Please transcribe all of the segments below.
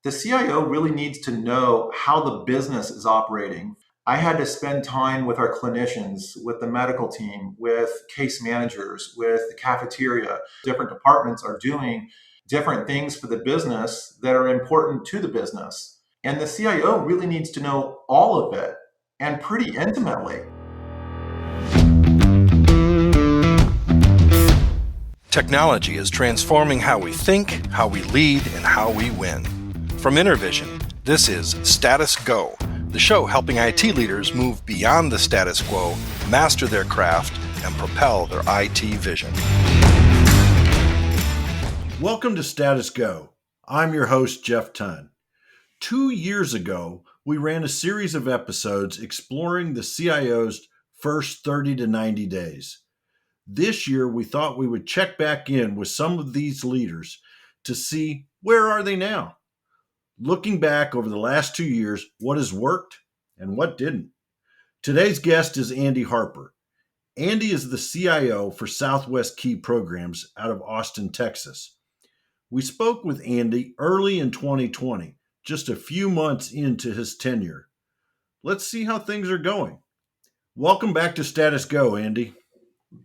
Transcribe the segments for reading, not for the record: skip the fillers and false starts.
The CIO really needs to know how the business is operating. I had to spend time with our clinicians, with the medical team, with case managers, with the cafeteria. Different departments are doing different things for the business that are important to the business. And the CIO really needs to know all of it and pretty intimately. Technology is transforming how we think, how we lead, and how we win. From Intervision, this is Status Go, the show helping IT leaders move beyond the status quo, master their craft, and propel their IT vision. Welcome to Status Go. I'm your host, Jeff Tunn. 2 years ago, we ran a series of episodes exploring the CIO's first 30 to 90 days. This year, we thought we would check back in with some of these leaders to see where are they now. Looking back over the last 2 years, what has worked and what didn't. Today's guest is Andy Harper. Andy is the CIO for Southwest Key Programs out of Austin, Texas. We spoke with Andy early in 2020, just a few months into his tenure. Let's see how things are going. Welcome back to Status Go, Andy.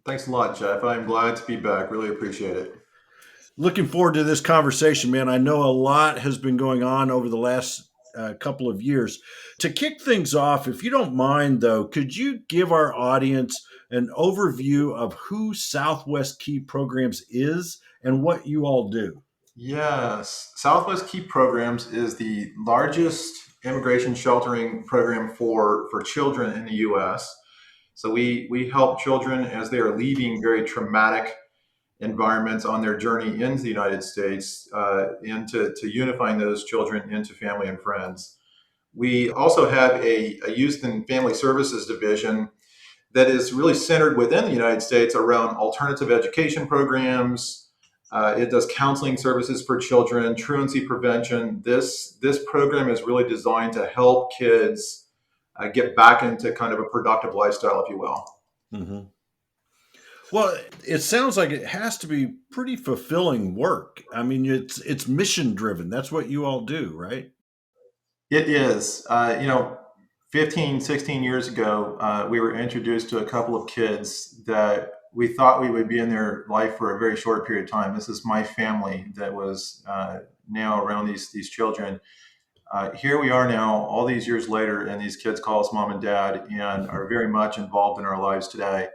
Thanks a lot, Jeff. I'm glad to be back. Really appreciate it. Looking forward to this conversation, man. I know a lot has been going on over the last couple of years. To kick things off, if you don't mind, though, could you give our audience an overview of who Southwest Key Programs is and what you all do? Yes, Southwest Key Programs is the largest immigration sheltering program for children in the U.S. So we help children as they are leaving very traumatic environments on their journey into the United States, into unifying those children into family and friends. We also have a youth and family services division that is really centered within the United States around alternative education programs. It does counseling services for children, truancy prevention. This program is really designed to help kids get back into kind of a productive lifestyle, if you will. Mm-hmm. Well, it sounds like it has to be pretty fulfilling work. I mean, it's mission driven. That's what you all do, right? It is. 15, 16 years ago, we were introduced to a couple of kids that we thought we would be in their life for a very short period of time. This is my family that was now around these children. Here we are now, all these years later, and these kids call us mom and dad and are very much involved in our lives today.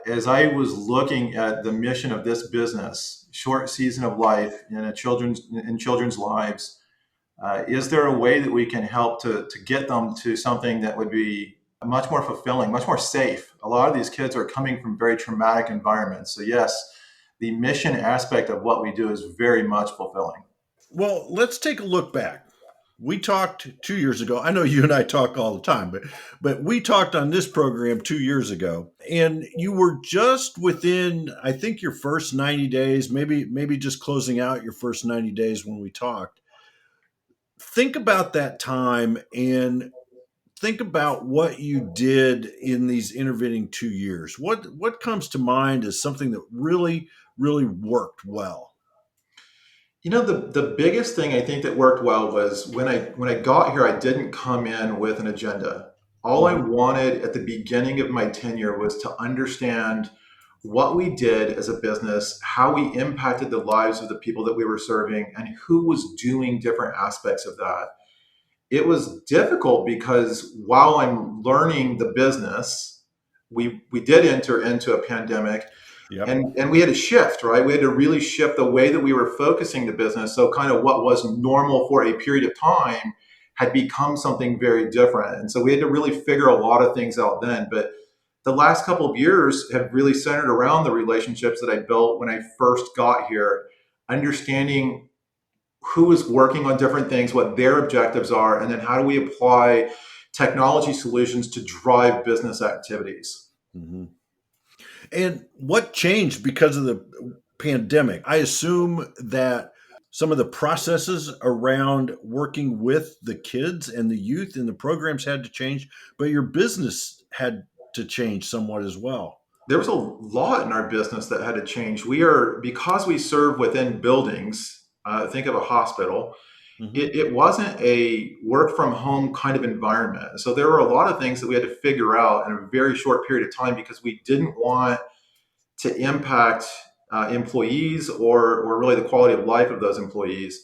As I was looking at the mission of this business, short season of life in children's lives, is there a way that we can help to get them to something that would be much more fulfilling, much more safe? A lot of these kids are coming from very traumatic environments. So yes, the mission aspect of what we do is very much fulfilling. Well, let's take a look back. We talked 2 years ago. I know you and I talk all the time, but we talked on this program 2 years ago, and you were just within, I think, your first 90 days, maybe just closing out your first 90 days when we talked. Think about that time and think about what you did in these intervening 2 years. What comes to mind as something that really, really worked well? The biggest thing I think that worked well was when I got here, I didn't come in with an agenda. All I Mm-hmm. wanted at the beginning of my tenure was to understand what we did as a business, how we impacted the lives of the people that we were serving, and who was doing different aspects of that. It was difficult because while I'm learning the business, we did enter into a pandemic. Yep. And we had to shift, right? We had to really shift the way that we were focusing the business. So kind of what was normal for a period of time had become something very different. And so we had to really figure a lot of things out then. But the last couple of years have really centered around the relationships that I built when I first got here, understanding who is working on different things, what their objectives are, and then how do we apply technology solutions to drive business activities. Mm-hmm. And what changed because of the pandemic? I assume that some of the processes around working with the kids and the youth in the programs had to change, but your business had to change somewhat as well. There was a lot in our business that had to change. Because we serve within buildings, think of a hospital, Hmm. it wasn't a work from home kind of environment. So there were a lot of things that we had to figure out in a very short period of time because we didn't want to impact employees or really the quality of life of those employees.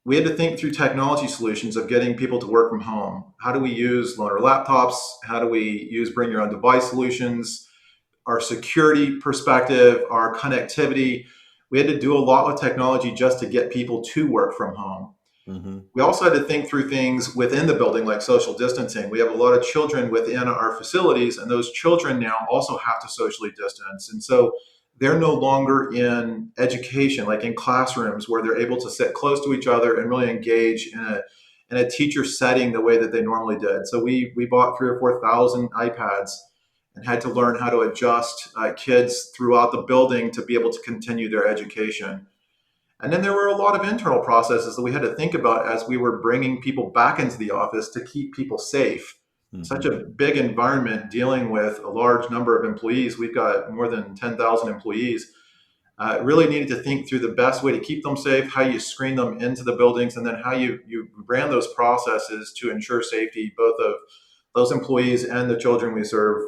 We had to think through technology solutions of getting people to work from home. How do we use loaner laptops? How do we use bring your own device solutions? Our security perspective, our connectivity. We had to do a lot with technology just to get people to work from home. Hmm. We also had to think through things within the building like social distancing. We have a lot of children within our facilities, and those children now also have to socially distance. And so they're no longer in education, like in classrooms where they're able to sit close to each other and really engage in a teacher setting the way that they normally did. So we bought 3 or 4 thousand iPads and had to learn how to adjust kids throughout the building to be able to continue their education. And then there were a lot of internal processes that we had to think about as we were bringing people back into the office to keep people safe. Such Hmm. a big environment dealing with a large number of employees. We've got more than 10,000 employees. Really needed to think through the best way to keep them safe, how you screen them into the buildings, and then how you ran those processes to ensure safety both of those employees and the children we serve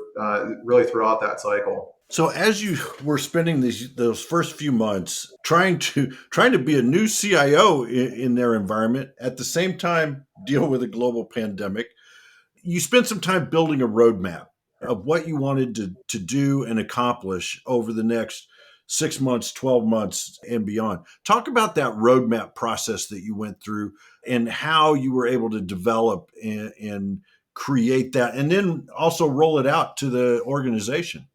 really throughout that cycle. So as you were spending those first few months trying to be a new CIO in their environment, at the same time deal with a global pandemic, you spent some time building a roadmap of what you wanted to do and accomplish over the next 6 months, 12 months, and beyond. Talk about that roadmap process that you went through and how you were able to develop and create that, and then also roll it out to the organization.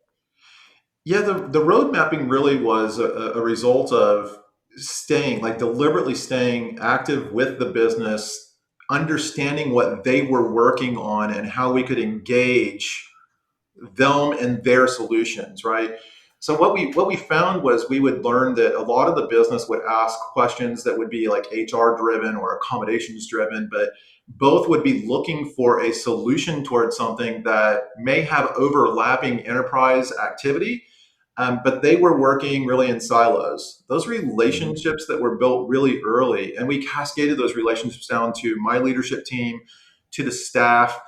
Yeah, the road mapping really was a result of staying, like deliberately staying active with the business, understanding what they were working on and how we could engage them and their solutions, right? So what we found was we would learn that a lot of the business would ask questions that would be like HR driven or accommodations driven, but both would be looking for a solution towards something that may have overlapping enterprise activity, but they were working really in silos. Those Hmm. relationships that were built really early, and we cascaded those relationships down to my leadership team, to the staff.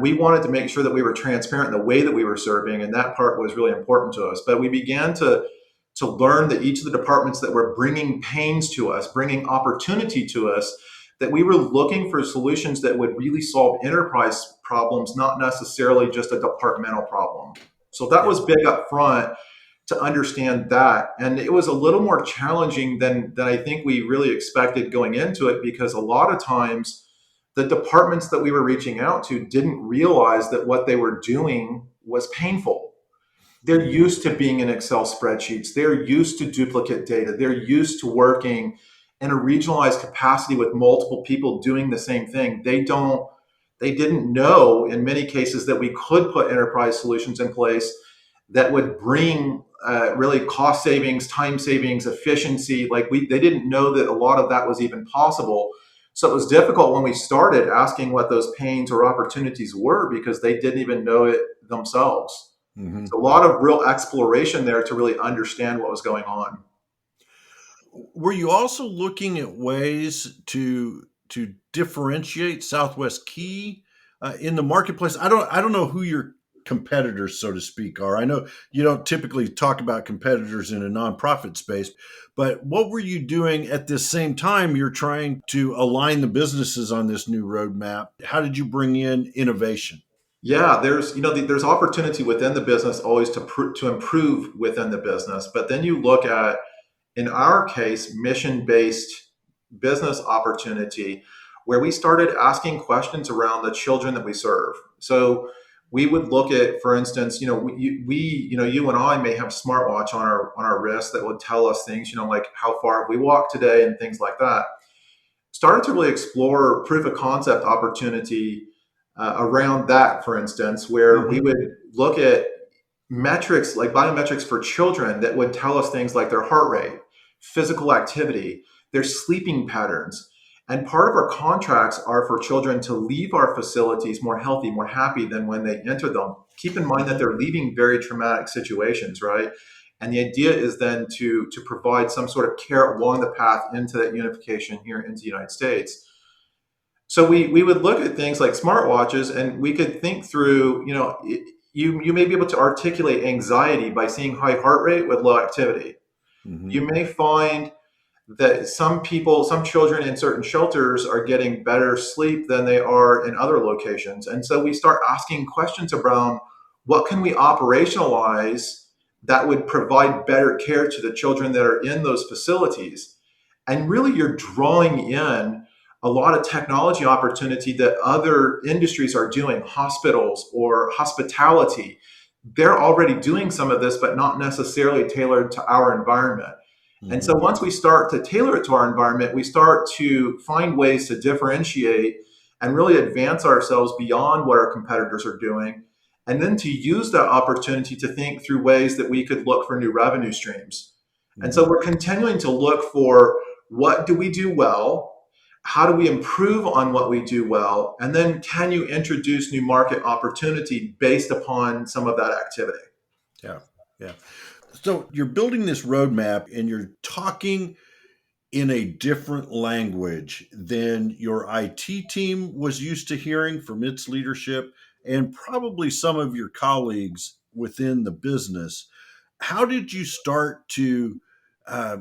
We wanted to make sure that we were transparent in the way that we were serving, and that part was really important to us. But we began to learn that each of the departments that were bringing pains to us, bringing opportunity to us, that we were looking for solutions that would really solve enterprise problems, not necessarily just a departmental problem. So that Yeah. was big up front to understand that. And it was a little more challenging than I think we really expected going into it because a lot of times the departments that we were reaching out to didn't realize that what they were doing was painful. They're Hmm. used to being in Excel spreadsheets, they're used to duplicate data, they're used to working in a regionalized capacity with multiple people doing the same thing. They didn't know in many cases that we could put enterprise solutions in place that would bring really cost savings, time savings, efficiency. They didn't know that a lot of that was even possible. So it was difficult when we started asking what those pains or opportunities were because they didn't even know it themselves. Hmm. So a lot of real exploration there to really understand what was going on. Were you also looking at ways to differentiate Southwest Key in the marketplace? I don't know who your competitors, so to speak, are. I know you don't typically talk about competitors in a nonprofit space, but what were you doing at this same time? You're trying to align the businesses on this new roadmap. How did you bring in innovation? Yeah, there's opportunity within the business always to improve within the business, but then you look at, in our case, mission based business opportunity where we started asking questions around the children that we serve. So we would look at, for instance, you and I may have a smartwatch on our wrist that would tell us things, like how far have we walked today and things like that. Started to really explore proof of concept opportunity around that, for instance, where we Hmm. would look at metrics like biometrics for children that would tell us things like their heart rate, physical activity, their sleeping patterns. And part of our contracts are for children to leave our facilities more healthy, more happy than when they enter them. Keep in mind that Hmm. they're leaving very traumatic situations, right? And the idea is then to provide some sort of care along the path into that unification here into the United States. So we would look at things like smartwatches, and we could think through, you may be able to articulate anxiety by seeing high heart rate with low activity. Mm-hmm. You may find that some people, some children in certain shelters are getting better sleep than they are in other locations. And so we start asking questions around what can we operationalize that would provide better care to the children that are in those facilities. And really, you're drawing in a lot of technology opportunity that other industries are doing, hospitals or hospitality. They're already doing some of this, but not necessarily tailored to our environment. And Mm-hmm. so once we start to tailor it to our environment, we start to find ways to differentiate and really advance ourselves beyond what our competitors are doing. And then to use that opportunity to think through ways that we could look for new revenue streams. And Mm-hmm. so we're continuing to look for what do we do well? How do we improve on what we do well? And then can you introduce new market opportunity based upon some of that activity? Yeah. Yeah. So you're building this roadmap and you're talking in a different language than your IT team was used to hearing from its leadership and probably some of your colleagues within the business. How did you start to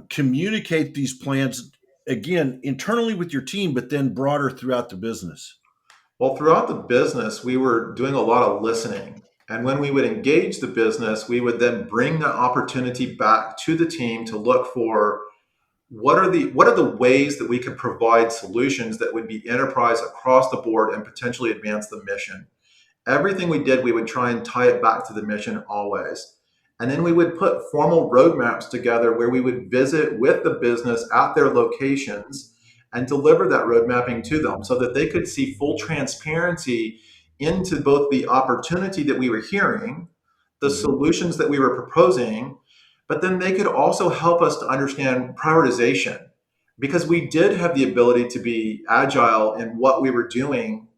communicate these plans again internally with your team, but then broader throughout the business? Well, throughout the business, we were doing a lot of listening. And when we would engage the business, we would then bring that opportunity back to the team to look for what are the ways that we could provide solutions that would be enterprise across the board and potentially advance the mission. Everything we did, we would try and tie it back to the mission always. And then we would put formal roadmaps together where we would visit with the business at their locations and deliver that road mapping to them so that they could see full transparency into both the opportunity that we were hearing, the Mm-hmm. solutions that we were proposing, but then they could also help us to understand prioritization because we did have the ability to be agile in what we were doing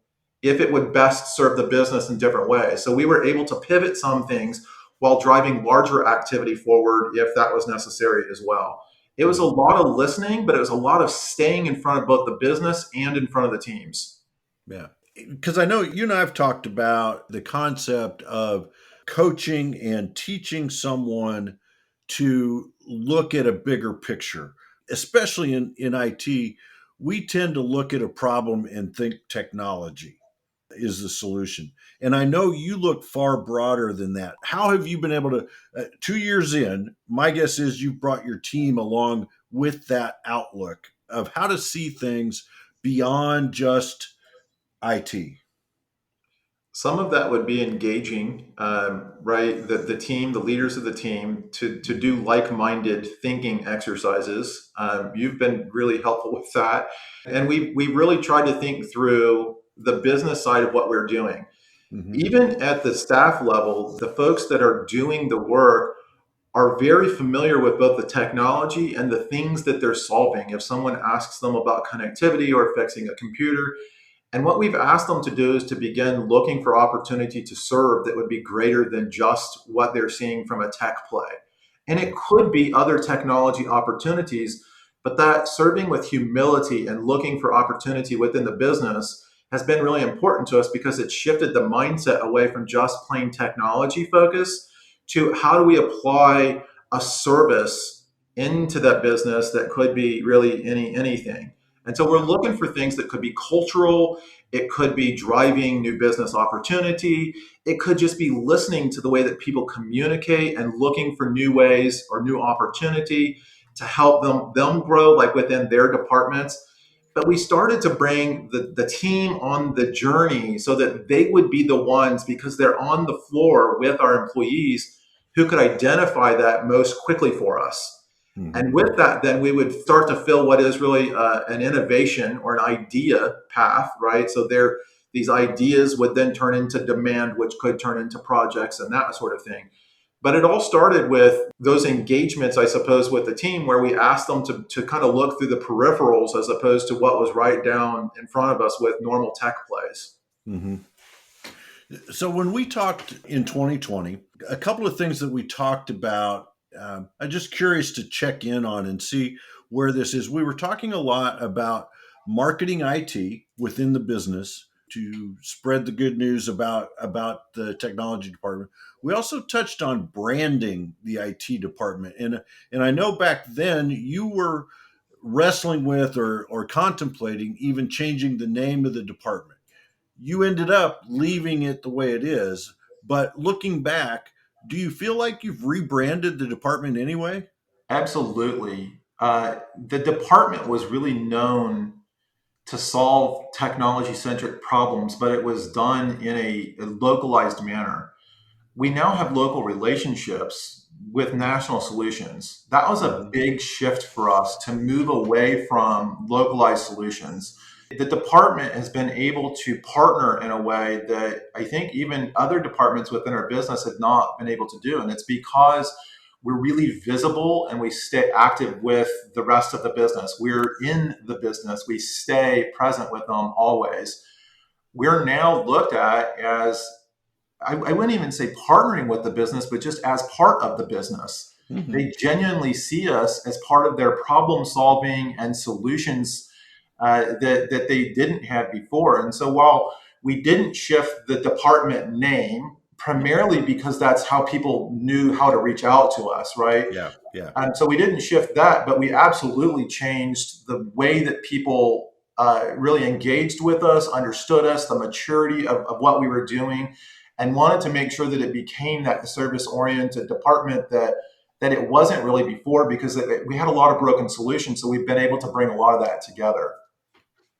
if it would best serve the business in different ways. So we were able to pivot some things while driving larger activity forward if that was necessary as well. It was a Mm-hmm. lot of listening, but it was a lot of staying in front of both the business and in front of the teams. Yeah. Because I know you and I have talked about the concept of coaching and teaching someone to look at a bigger picture, especially in IT. We tend to look at a problem and think technology is the solution. And I know you look far broader than that. How have you been able to, 2 years in, my guess is you brought your team along with that outlook of how to see things beyond just IT. Some of that would be engaging, right? The team, the leaders of the team, to do like-minded thinking exercises. You've been really helpful with that, and we really tried to think through the business side of what we're doing. Hmm. Even at the staff level, the folks that are doing the work are very familiar with both the technology and the things that they're solving. If someone asks them about connectivity or fixing a computer, and what we've asked them to do is to begin looking for opportunity to serve that would be greater than just what they're seeing from a tech play. And it could be other technology opportunities, but that serving with humility and looking for opportunity within the business has been really important to us because it shifted the mindset away from just plain technology focus to how do we apply a service into that business that could be really anything. And so we're Yeah. looking for things that could be cultural, it could be driving new business opportunity, it could just be listening to the way that people communicate and looking for new ways or new opportunity to help them grow like within their departments. But we started to bring the team on the journey so that they would be the ones because they're on the floor with our employees who could identify that most quickly for us. And Hmm. with that, then we would start to fill what is really an innovation or an idea path, right? So there, these ideas would then turn into demand, which could turn into projects and that sort of thing. But it all started with those engagements, I suppose, with the team where we asked them to kind of look through the peripherals as opposed to what was right down in front of us with normal tech plays. Hmm. So when we talked in 2020, a couple of things that we talked about I'm just curious to check in on and see where this is. We were talking a lot about marketing IT within the business to spread the good news about the technology department. We also touched on branding the IT department, and I know back then you were wrestling with or contemplating even changing the name of the department. You ended up leaving it the way it is, but looking back, do you feel like you've rebranded the department anyway? Absolutely. The department was really known to solve technology centric problems, but it was done in a localized manner. We now have local relationships with national solutions. That was a Hmm. big shift for us to move away from localized solutions. The department has been able to partner in a way that I think even other departments within our business have not been able to do. And it's because we're really visible and we stay active with the rest of the business. We're in the business, we stay present with them always. We're now looked at as, I wouldn't even say partnering with the business, but just as part of the business. Hmm. They genuinely see us as part of their problem solving and solutions that they didn't have before. And so while we didn't shift the department name, primarily because that's how people knew how to reach out to us, right? Yeah, yeah, So we didn't shift that, but we absolutely changed the way that people really engaged with us, understood us, the maturity of what we were doing, and wanted to make sure that it became that service-oriented department that it wasn't really before because we had a lot of broken solutions. So we've been able to bring a lot of that together.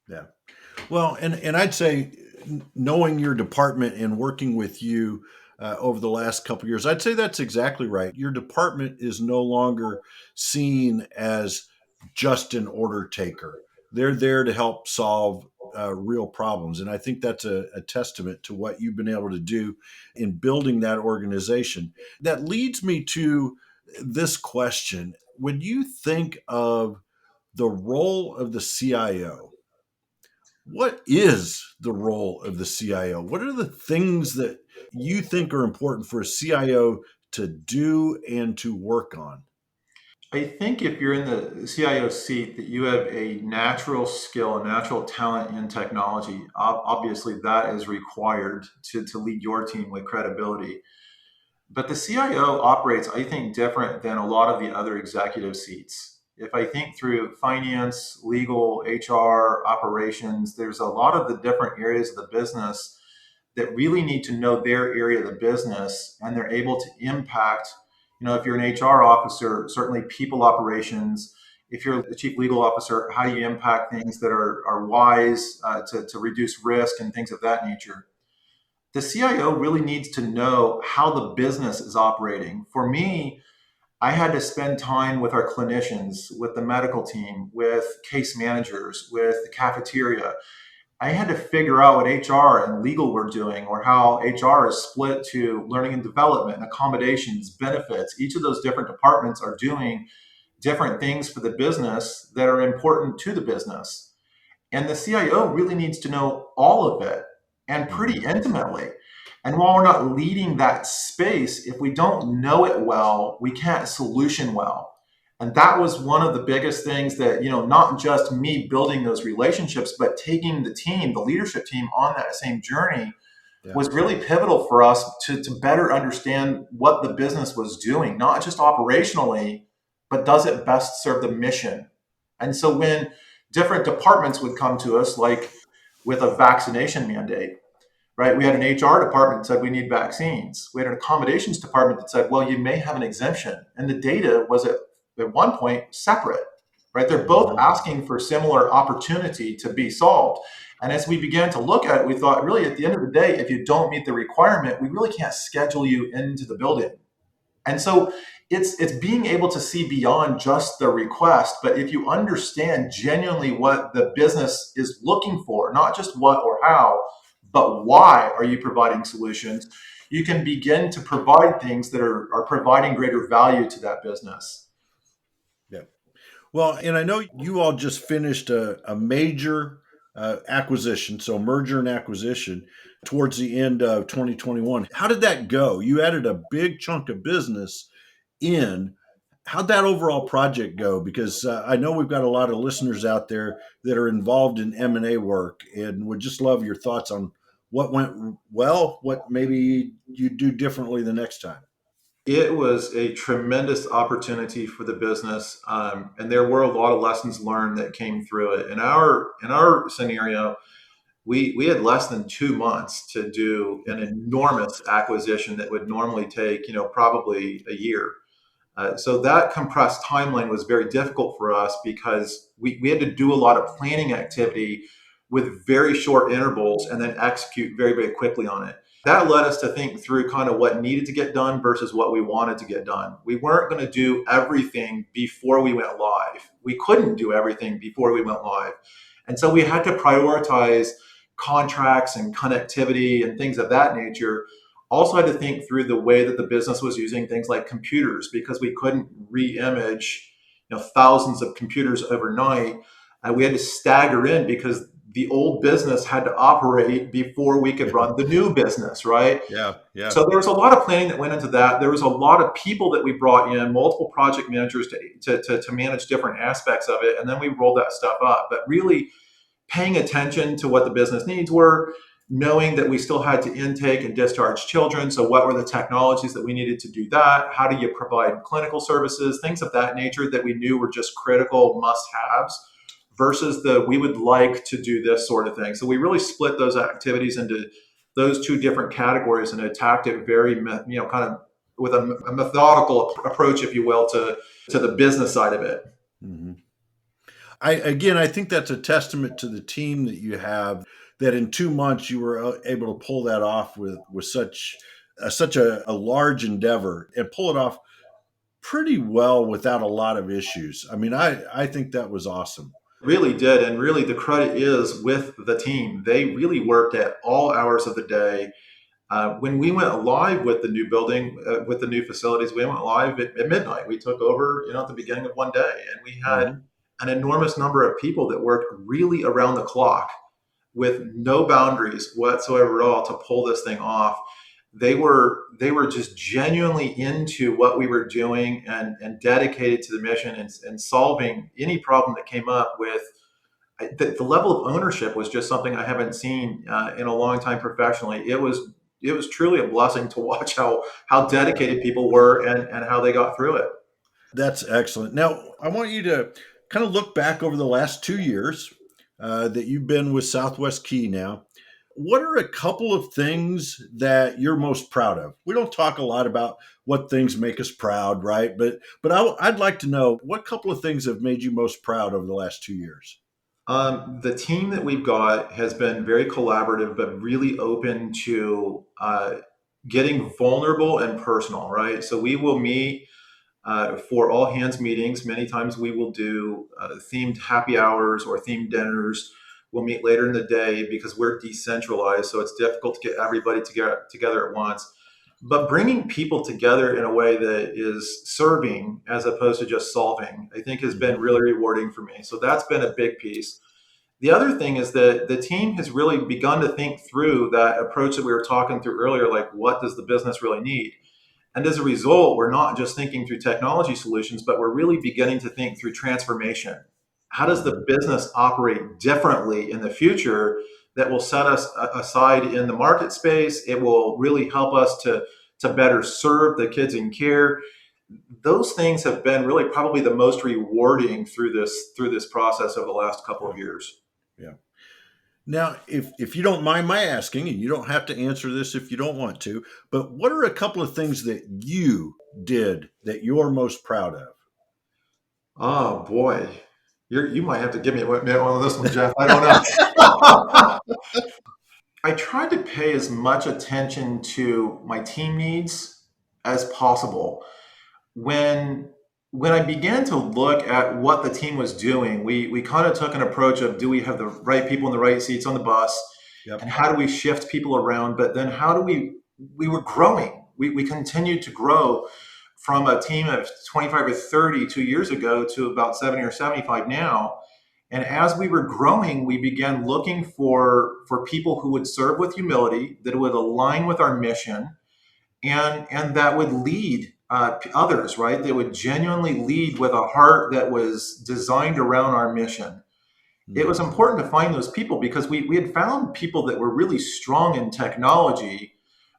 yeah. Well, and I'd say knowing your department and working with you over the last couple of years, I'd say that's exactly right. Your department is no longer seen as just an order taker. They're there to help solve real problems, and I think that's a testament to what you've been able to do in building that organization. That leads me to this question: when you think of the role of the CIO, what is the role of the CIO? What are the things that you think are important for a CIO to do and to work on? I think if you're in the CIO seat, that you have a natural skill, a natural talent in technology. Obviously, that is required to lead your team with credibility. But the CIO operates, I think, different than a lot of the other executive seats. If I think through finance, legal, HR, operations, there's a lot of the different areas of the business that really need to know their area of the business and they're able to impact. If you're an HR officer, certainly people operations. If you're the chief legal officer, how do you impact things that are wise to reduce risk and things of that nature? The CIO really needs to know how the business is operating. For me, I had to spend time with our clinicians, with the medical team, with case managers, with the cafeteria. I had to figure out what HR and legal were doing, or how HR is split to learning and development, accommodations, benefits. Each of those different departments are doing different things for the business that are important to the business. And the CIO really needs to know all of it and pretty Hmm. intimately. And while we're not leading that space, if we don't know it well, we can't solution well. And that was one of the biggest things that, not just me building those relationships, but taking the team, the leadership team on that same journey Yeah. was really pivotal for us to better understand what the business was doing, not just operationally, but does it best serve the mission? And so when different departments would come to us, like with a vaccination mandate, right? We had an HR department that said we need vaccines. We had an accommodations department that said, well, you may have an exemption. And the data was at one point separate, right? They're both Hmm. asking for similar opportunity to be solved. And as we began to look at it, we thought, really, at the end of the day, if you don't meet the requirement, we really can't schedule you into the building. And so it's being able to see beyond just the request, but if you understand genuinely what the business is looking for, not just what or how, but why are you providing solutions, you can begin to provide things that are providing greater value to that business. Yeah. Well, and I know you all just finished a major acquisition, so merger and acquisition towards the end of 2021. How did that go? You added a big chunk of business in. How'd that overall project go? Because I know we've got a lot of listeners out there that are involved in M&A work and would just love your thoughts on what went well, what maybe you do differently the next time. It was a tremendous opportunity for the business, and there were a lot of lessons learned that came through it. In our scenario, we had less than 2 months to do an enormous acquisition that would normally take probably a year. So that compressed timeline was very difficult for us because we had to do a lot of planning activity with very short intervals and then execute very, very quickly on it. That led us to think through kind of what needed to get done versus what we wanted to get done. We weren't going to do everything before we went live. We couldn't do everything before we went live. And so we had to prioritize contracts and connectivity and things of that nature. Also had to think through the way that the business was using things like computers because we couldn't re-image thousands of computers overnight. We had to stagger in because the old business had to operate before we could run the new business, right? Yeah, yeah. So there was a lot of planning that went into that. There was a lot of people that we brought in, multiple project managers to manage different aspects of it, and then we rolled that stuff up. But really paying attention to what the business needs were, knowing that we still had to intake and discharge children. So, what were the technologies that we needed to do that? How do you provide clinical services? Things of that nature that we knew were just critical must haves versus the we would like to do this sort of thing. So, we really split those activities into those two different categories and attacked it very, kind of with a methodical approach, if you will, to the business side of it. Mm-hmm. I think that's a testament to the team that you have. That in 2 months you were able to pull that off with such a large endeavor and pull it off pretty well without a lot of issues. I mean, I think that was awesome. Really did. And really, the credit is with the team. They really worked at all hours of the day. When we went live with the new building, with the new facilities, we went live at midnight. We took over, at the beginning of one day, and we had Mm-hmm. an enormous number of people that worked really around the clock with no boundaries whatsoever at all to pull this thing off. They were just genuinely into what we were doing and dedicated to the mission and solving any problem that came up with. The level of ownership was just something I haven't seen in a long time professionally. It was truly a blessing to watch how dedicated people were and how they got through it. That's excellent. Now, I want you to kind of look back over the last 2 years that you've been with Southwest Key now. What are a couple of things that you're most proud of? We don't talk a lot about what things make us proud, right? But I'd like to know what couple of things have made you most proud over the last 2 years. The team that we've got has been very collaborative, but really open to getting vulnerable and personal, right? So we will meet for all hands meetings. Many times we will do themed happy hours or themed dinners. We'll meet later in the day because we're decentralized, so it's difficult to get everybody together at once. But bringing people together in a way that is serving as opposed to just solving, I think has been Mhm. really rewarding for me. So that's been a big piece. The other thing is that the team has really begun to think through that approach that we were talking through earlier, like what does the business really need? And as a result, we're not just thinking through technology solutions, but we're really beginning to think through transformation. How does the Mhm. business operate differently in the future that will set us aside in the market space? It will really help us to better serve the kids in care. Those things have been really probably the most rewarding through this process over the last couple of years. Yeah. Now, if you don't mind my asking, and you don't have to answer this if you don't want to, but what are a couple of things that you did that you're most proud of? Oh boy, you might have to give me one of this one, Jeff. I don't know. I tried to pay as much attention to my team needs as possible. When when I began to look at what the team was doing, we kind of took an approach of do we have the right people in the right seats on the bus, and Yep. how do we shift people around? But then how do we were growing. We continued to grow from a team of 25 or 30 2 years ago to about 70 or 75 now. And as we were growing, we began looking for people who would serve with humility, that would align with our mission, and that would lead others, right? They would genuinely lead with a heart that was designed around our mission. It was Mhm. important to find those people because we had found people that were really strong in technology,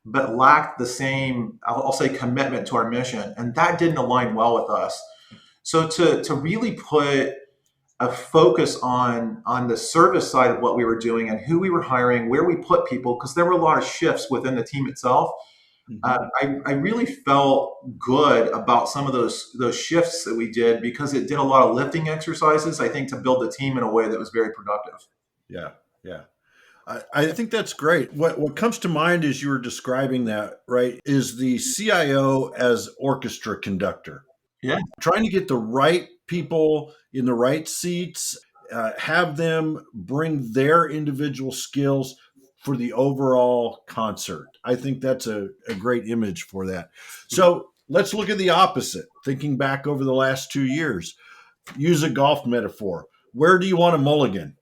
but lacked the same, I'll say, commitment to our mission. And that didn't align well with us. So to really put a focus on the service side of what we were doing and who we were hiring, where we put people, because there were a lot of shifts within the team itself. Mhm. I really felt good about some of those shifts that we did because it did a lot of lifting exercises, I think, to build the team in a way that was very productive. Yeah. Yeah. I think that's great. What comes to mind as you were describing that, right, is the CIO as orchestra conductor, Yeah. trying to get the right people in the right seats, have them bring their individual skills for the overall concert. I think that's a great image for that. So let's look at the opposite. Thinking back over the last 2 years, use a golf metaphor. Where do you want a mulligan?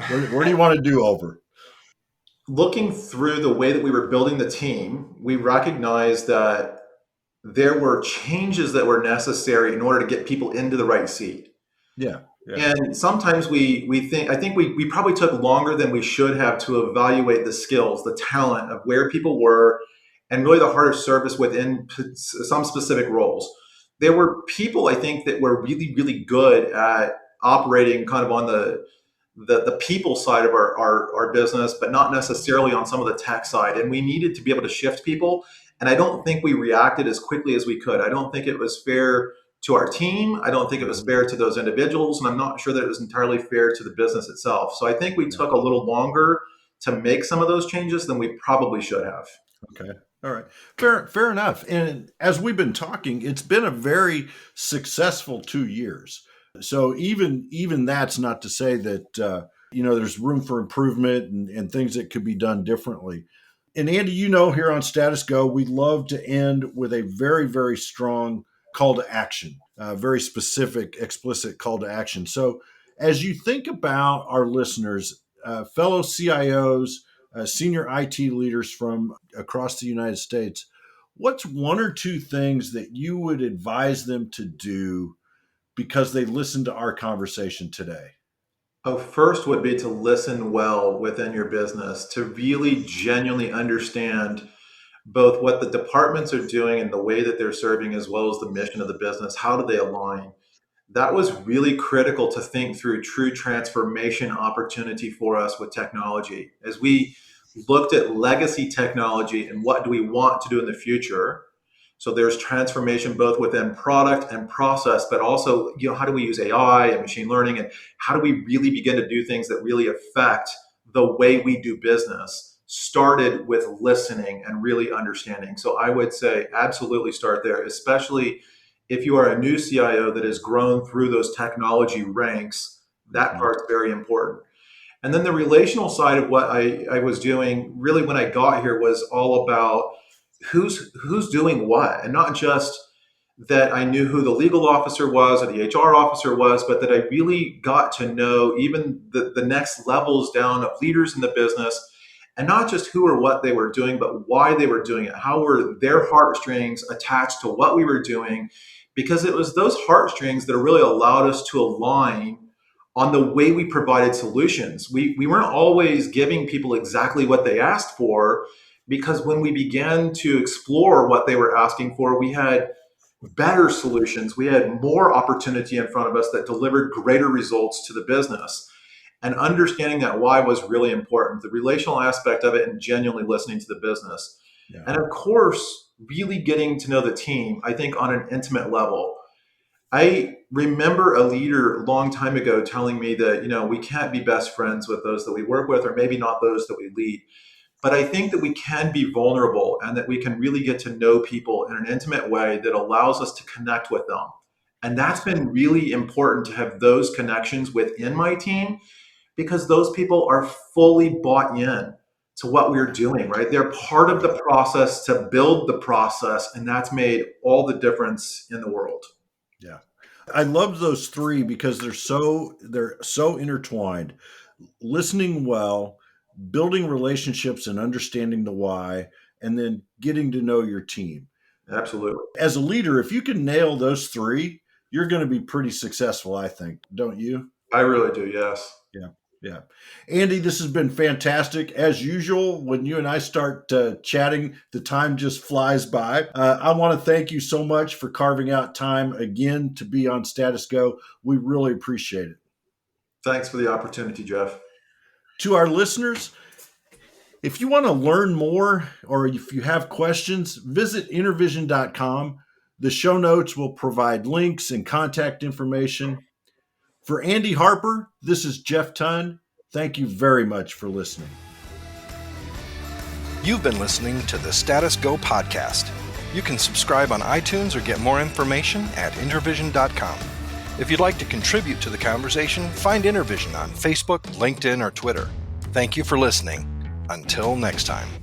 Where do you want to do over? Looking through the way that we were building the team, we recognized that there were changes that were necessary in order to get people into the right seat. Yeah, yeah. And sometimes we think I think we probably took longer than we should have to evaluate the skills, the talent of where people were, and really the heart of service within some specific roles. There were people I think that were really really good at operating kind of on the people side of our business, but not necessarily on some of the tech side. And we needed to be able to shift people. And I don't think we reacted as quickly as we could. I don't think it was fair to our team. I don't think it was Mhm. fair to those individuals. And I'm not sure that it was entirely fair to the business itself. So I think we Yeah. took a little longer to make some of those changes than we probably should have. Okay. All right. Fair enough. And as we've been talking, it's been a very successful 2 years. So even that's not to say that there's room for improvement and things that could be done differently. And Andy, here on Status Go, we love to end with a very, very strong call to action, a very specific, explicit call to action. So as you think about our listeners, fellow CIOs, senior IT leaders from across the United States, what's one or two things that you would advise them to do because they listened to our conversation today? Oh, first would be to listen well within your business, to really genuinely understand both what the departments are doing and the way that they're serving, as well as the mission of the business. How do they align? That was really critical to think through true transformation opportunity for us with technology. As we looked at legacy technology and what do we want to do in the future, so there's transformation both within product and process, but also, how do we use AI and machine learning, and how do we really begin to do things that really affect the way we do business? Started with listening and really understanding. So I would say absolutely start there, especially if you are a new CIO that has grown through those technology ranks. That Mhm. part's very important. And then the relational side of what I was doing really when I got here was all about who's doing what, and not just that I knew who the legal officer was or the HR officer was, but that I really got to know even the next levels down of leaders in the business, and not just who or what they were doing, but why they were doing it. How were their heartstrings attached to what we were doing? Because it was those heartstrings that really allowed us to align on the way we provided solutions. We weren't always giving people exactly what they asked for, because when we began to explore what they were asking for, we had better solutions. We had more opportunity in front of us that delivered greater results to the business. And understanding that why was really important, the relational aspect of it, and genuinely listening to the business. Yeah. And of course, really getting to know the team, I think, on an intimate level. I remember a leader a long time ago telling me that, we can't be best friends with those that we work with, or maybe not those that we lead. But I think that we can be vulnerable and that we can really get to know people in an intimate way that allows us to connect with them. And that's been really important to have those connections within my team, because those people are fully bought in to what we're doing, right? They're part of the process to build the process. And that's made all the difference in the world. Yeah. I love those three because they're so intertwined. Listening well, building relationships and understanding the why, and then getting to know your team. Absolutely. As a leader, if you can nail those three, you're going to be pretty successful, I think, don't you? I really do. Yes. Yeah. Yeah. Andy, this has been fantastic. As usual, when you and I start chatting, the time just flies by. I want to thank you so much for carving out time again to be on Status Go. We really appreciate it. Thanks for the opportunity, Jeff. To our listeners, if you want to learn more or if you have questions, visit intervision.com. The show notes will provide links and contact information. For Andy Harper, this is Jeff Tunn. Thank you very much for listening. You've been listening to the Status Go podcast. You can subscribe on iTunes or get more information at intervision.com. If you'd like to contribute to the conversation, find Intervision on Facebook, LinkedIn, or Twitter. Thank you for listening. Until next time.